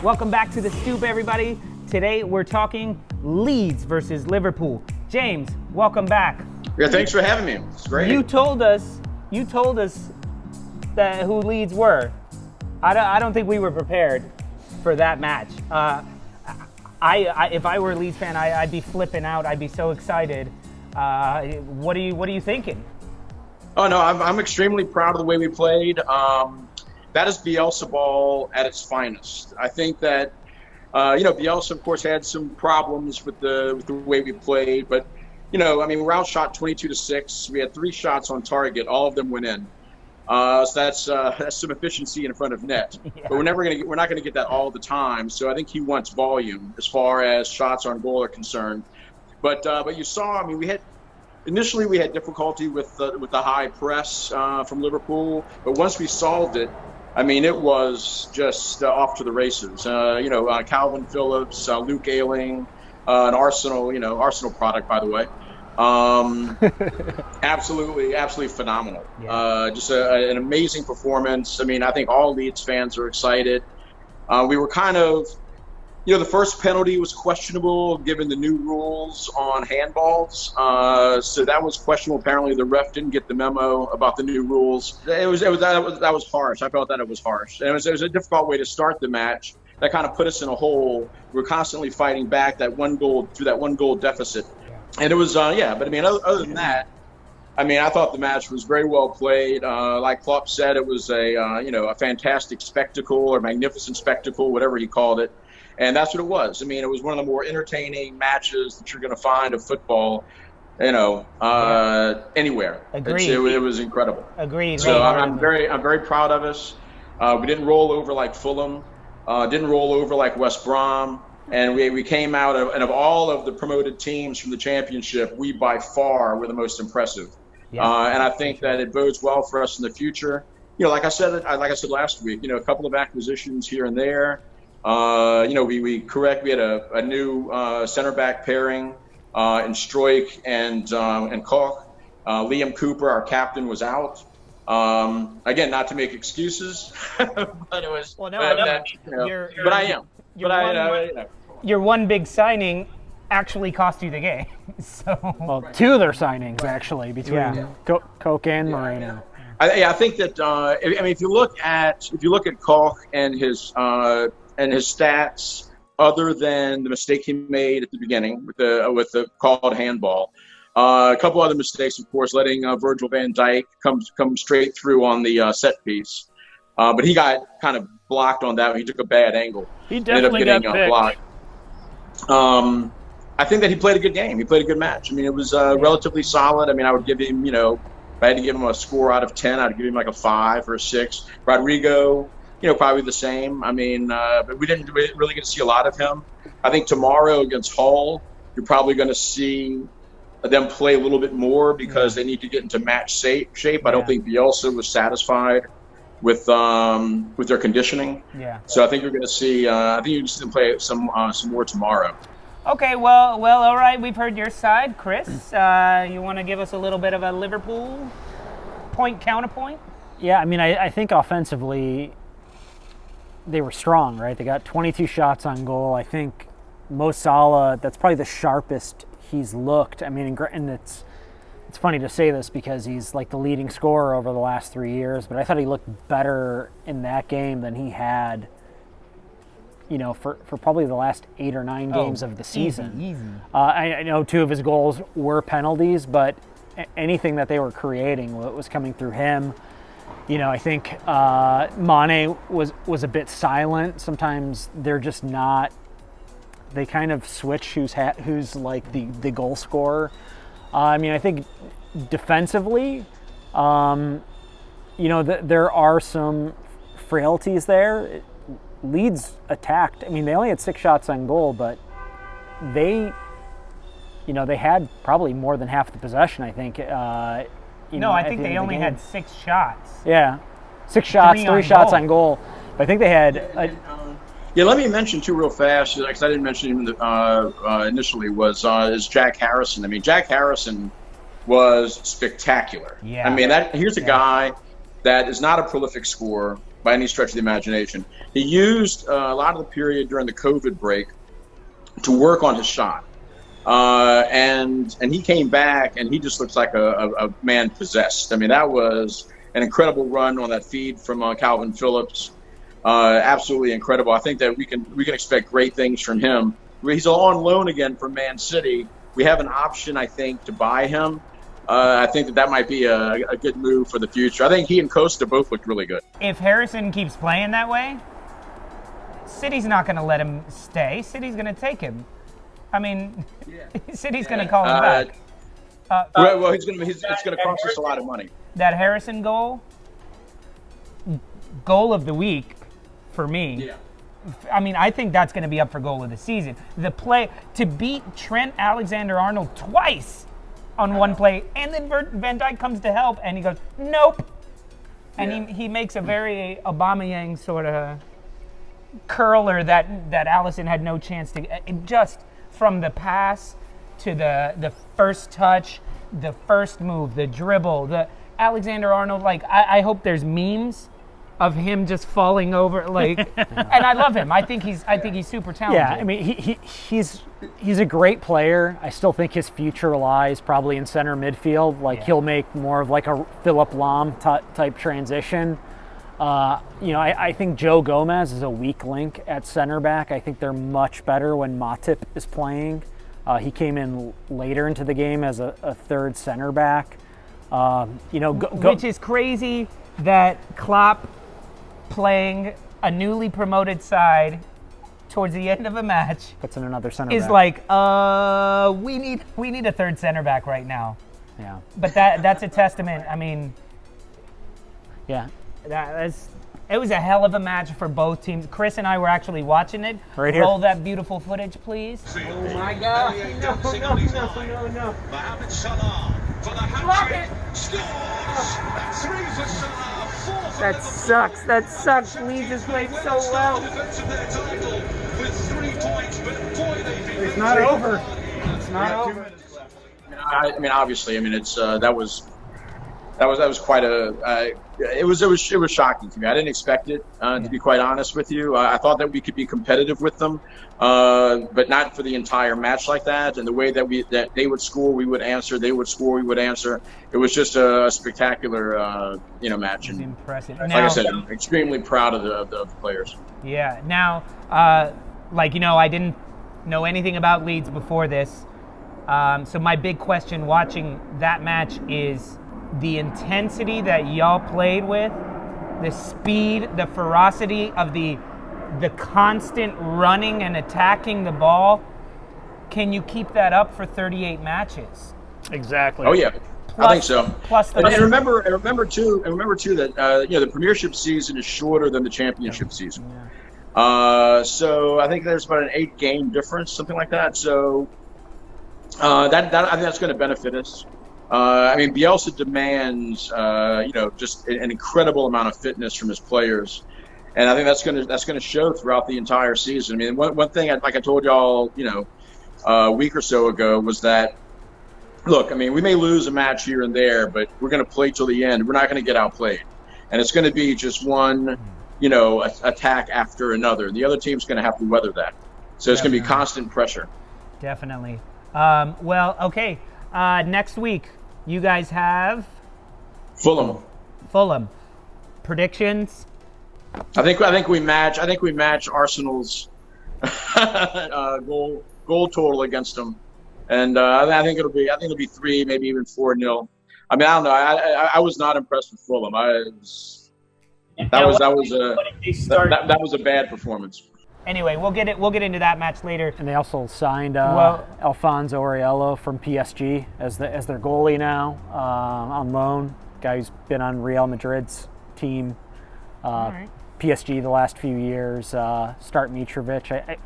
Welcome back to the Stoop, everybody. Today we're talking Leeds versus Liverpool. James, welcome back. Yeah, thanks for having me. It's great. You told us that who Leeds were. I don't think we were prepared for that match. If I were a Leeds fan, I'd be flipping out. I'd be so excited. What are you thinking? Oh no, I'm extremely proud of the way we played. That is Bielsa ball at its finest. I think that Bielsa, of course, had some problems with the way we played, but we're outshot 22-6. We had 3 shots on target. All of them went in. So that's some efficiency in front of net. Yeah. But we're not gonna get that all the time. So I think he wants volume as far as shots on goal are concerned. But you saw, initially we had difficulty with the high press from Liverpool, but once we solved it, it was just off to the races. Calvin Phillips, Luke Ayling, an Arsenal product, by the way. Absolutely phenomenal. Yeah. Just an amazing performance. I think all Leeds fans are excited. We were kind of, the first penalty was questionable given the new rules on handballs. So that was questionable. Apparently the ref didn't get the memo about the new rules. That was harsh. I felt that it was harsh. And it was a difficult way to start the match. That kind of put us in a hole. We were constantly fighting back that one goal deficit. And it was, but other than that, I thought the match was very well played. Like Klopp said, it was a fantastic spectacle or magnificent spectacle, whatever he called it. And that's what it was. It was one of the more entertaining matches that you're going to find of football, anywhere. Agreed. It was incredible. Agreed. So I'm very proud of us. We didn't roll over like Fulham, didn't roll over like West Brom. And we came out of all of the promoted teams from the championship, we by far were the most impressive. Yeah. And I think that it bodes well for us in the future. Like I said last week, a couple of acquisitions here and there. We had a new center back pairing in Struijk and Koch. Liam Cooper, our captain, was out. Again, not to make excuses, but it was. Well, no, but I am. Your one big signing actually cost you the game. So. Well, 2 of their signings actually between Koch and Moreno. I think that if you look at Koch and his stats, other than the mistake he made at the beginning with the called handball, a couple other mistakes, of course, letting Virgil van Dijk come straight through on the set piece, but he got kind of blocked on that. He took a bad angle. He definitely got picked. Blocked. I think that he played a good game. He played a good match. It was relatively solid. I would give him, if I had to give him a score out of 10, I'd give him like a 5 or a 6. Rodrigo, probably the same. But we didn't really get to see a lot of him. I think tomorrow against Hull, you're probably going to see them play a little bit more because they need to get into match shape. I don't think Bielsa was satisfied with their conditioning. Yeah. So I think you're going to see. I think you're going to see them play some more tomorrow. Okay. Well. All right. We've heard your side, Chris. You want to give us a little bit of a Liverpool counterpoint? Yeah. I think offensively they were strong, right? They got 22 shots on goal. I think Mo Salah, that's probably the sharpest he's looked. And it's funny to say this because he's like the leading scorer over the last 3 years, but I thought he looked better in that game than he had, for probably the last 8 or 9 games of the season. Easy. I know 2 of his goals were penalties, but anything that they were creating was coming through him. I think Mane was a bit silent. Sometimes they're just not. They kind of switch who's like the goal scorer. I think defensively, there are some frailties there. Leeds attacked. They only had 6 shots on goal, but they had probably more than half the possession, I think. I think they only had 6 shots. Yeah, 6 shots, 3 shots on goal. But I think they had. Let me mention too real fast, because I didn't mention him initially, is Jack Harrison. Jack Harrison was spectacular. Yeah. Here's a guy that is not a prolific scorer. by any stretch of the imagination. He used a lot of the period during the COVID break to work on his shot. And he came back, and he just looks like a man possessed. I mean, that was an incredible run on that feed from Calvin Phillips. Absolutely incredible. I think that we can expect great things from him. He's on loan again from Man City. We have an option, I think, to buy him. I think that might be a good move for the future. I think he and Costa both looked really good. If Harrison keeps playing that way, City's not going to let him stay. City's going to take him. I mean, City's going to call him back. Well, it's going to cost us a lot of money. That Harrison goal of the week for me. Yeah. I mean, I think that's going to be up for goal of the season. The play to beat Trent Alexander-Arnold twice on one play, and then Van Dijk comes to help, and he goes, nope. And he makes a very Aubameyang sort of curler that Alisson had no chance to. Just from the pass to the first touch, the first move, the dribble, the Alexander-Arnold. Like, I hope there's memes of him just falling over, like, and I love him. I think he's super talented. Yeah, I mean, he's a great player. I still think his future lies probably in center midfield. Like, he'll make more of like a Philip Lahm type transition. I think Joe Gomez is a weak link at center back. I think they're much better when Matip is playing. He came in later into the game as a third center back. Which is crazy that Klopp playing a newly promoted side towards the end of a match puts in another center is back. Like, we need a third center back right now. Yeah. But that's a testament. I mean, yeah. It was a hell of a match for both teams. Chris and I were actually watching it. Right here. Roll that beautiful footage, please. Oh my God! No! Mohamed Salah for the hat-trick. Scores! 3 for Salah, 4 for That sucks. Leeds has played so well. defense of their title with 3 points, but boy, they've been. It's not over. It's not over. I mean, obviously, I mean, it's that was quite a. It was shocking to me. I didn't expect it, to be quite honest with you. I thought that we could be competitive with them, but not for the entire match like that. And the way that they would score, we would answer. They would score, we would answer. It was just a spectacular, match. And impressive. Like I said, I'm extremely proud of the players. Yeah. Now, I didn't know anything about Leeds before this. So my big question watching that match is the intensity that y'all played with, the speed, the ferocity of the constant running and attacking the ball. Can you keep that up for 38 matches? Exactly. Oh yeah. I think so. Plus and remember too that the Premiership season is shorter than the Championship season. Yeah. So I think there's about an 8-game difference, something like that. So that I think that's going to benefit us. I mean, Bielsa demands just an incredible amount of fitness from his players, and I think that's going to show throughout the entire season. I mean, one thing, like I told y'all, a week or so ago, was that, look, I mean, we may lose a match here and there, but we're going to play till the end. We're not going to get outplayed, and it's going to be just one, attack after another. The other team's going to have to weather that, so it's going to be constant pressure. Definitely. Well, okay. Next week, you guys have Fulham. Predictions? I think we match Arsenal's goal total against them, and I think it'll be 3, maybe even 4-0. I mean, I don't know. I was not impressed with Fulham. That was a bad performance. Anyway, we'll get into that match later. And they also signed Alfonso Auriello from PSG as their goalie now, on loan. Guy who's been on Real Madrid's team, right. PSG the last few years. Start Mitrovic.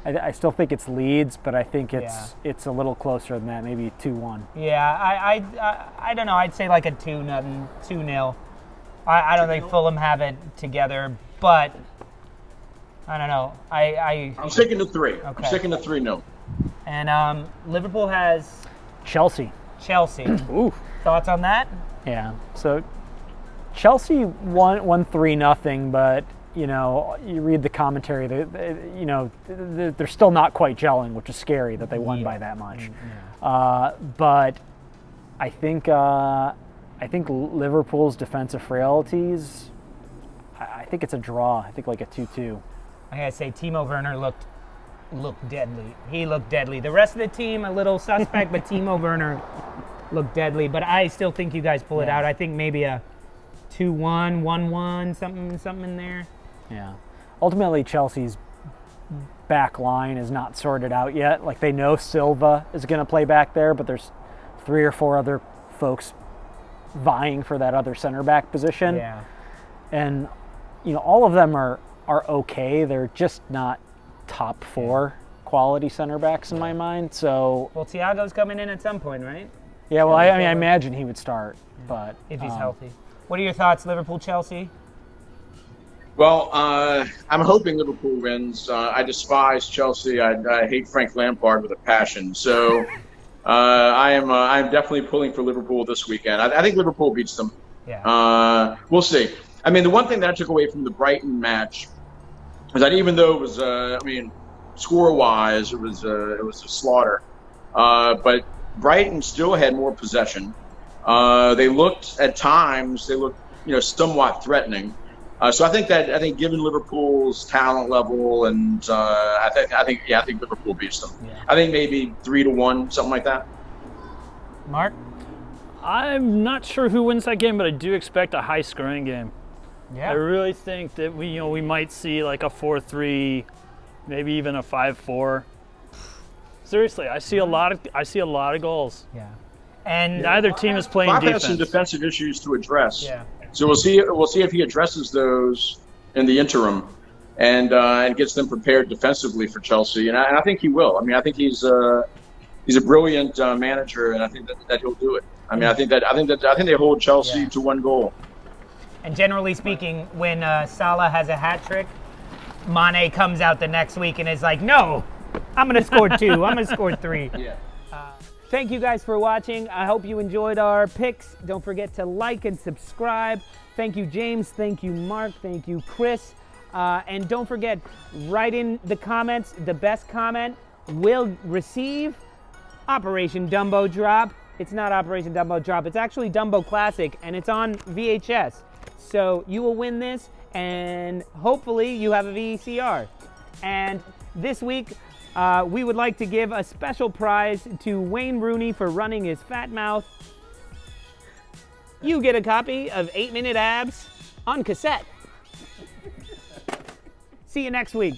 I still think it's Leeds, but I think it's a little closer than that, maybe 2-1. Yeah, I don't know. I'd say like a 2-0. I don't think Fulham have it together, but I don't know. I'm sticking to 3. Okay. I'm sticking to 3-0. And Liverpool has Chelsea. Chelsea. Ooh. Thoughts on that? Yeah. So Chelsea won 3-0, but you know, you read the commentary. You know, they're still not quite gelling, which is scary that they won by that much. But I think Liverpool's defensive frailties. I think it's a draw. I think like a 2-2. I gotta say, Timo Werner looked deadly. He looked deadly. The rest of the team, a little suspect, but Timo Werner looked deadly. But I still think you guys pull it out. I think maybe a 2-1, 1-1, something in there. Yeah. Ultimately, Chelsea's back line is not sorted out yet. Like, they know Silva is going to play back there, but there's 3 or 4 other folks vying for that other center back position. Yeah. And, you know, all of them are okay. They're just not top 4 quality center backs in my mind. So, well, Thiago's coming in at some point, right? Yeah, well, I mean, I imagine he would start, but if he's healthy. What are your thoughts, Liverpool, Chelsea? Well, I'm hoping Liverpool wins. I despise Chelsea. I hate Frank Lampard with a passion. So I'm definitely pulling for Liverpool this weekend. I think Liverpool beats them. Yeah. We'll see. I mean, the one thing that I took away from the Brighton match is that even though it was, score-wise, it was a slaughter. But Brighton still had more possession. They looked at times, somewhat threatening. So I think given Liverpool's talent level, and I think Liverpool beats them. Yeah. I think maybe 3-1, something like that. Mark? I'm not sure who wins that game, but I do expect a high-scoring game. Yeah. I really think that we might see like a 4-3, maybe even a 5-4. Seriously, I see a lot of goals. Yeah. And neither team is playing defense. Klopp has some defensive issues to address. Yeah. So we'll see if he addresses those in the interim, and gets them prepared defensively for Chelsea. And I think he will. I mean, I think he's a brilliant manager, and I think that he'll do it. I mean, I think they hold Chelsea to 1 goal. And generally speaking, when Salah has a hat trick, Mane comes out the next week and is like, "No, I'm going to score 2. I'm going to score 3." Yeah. Thank you guys for watching. I hope you enjoyed our picks. Don't forget to like and subscribe. Thank you, James. Thank you, Mark. Thank you, Chris. And don't forget, write in the comments. The best comment will receive Operation Dumbo Drop. It's not Operation Dumbo Drop. It's actually Dumbo Classic, and it's on VHS. So you will win this, and hopefully you have a VCR. And this week, we would like to give a special prize to Wayne Rooney for running his fat mouth. You get a copy of 8 Minute Abs on cassette. See you next week.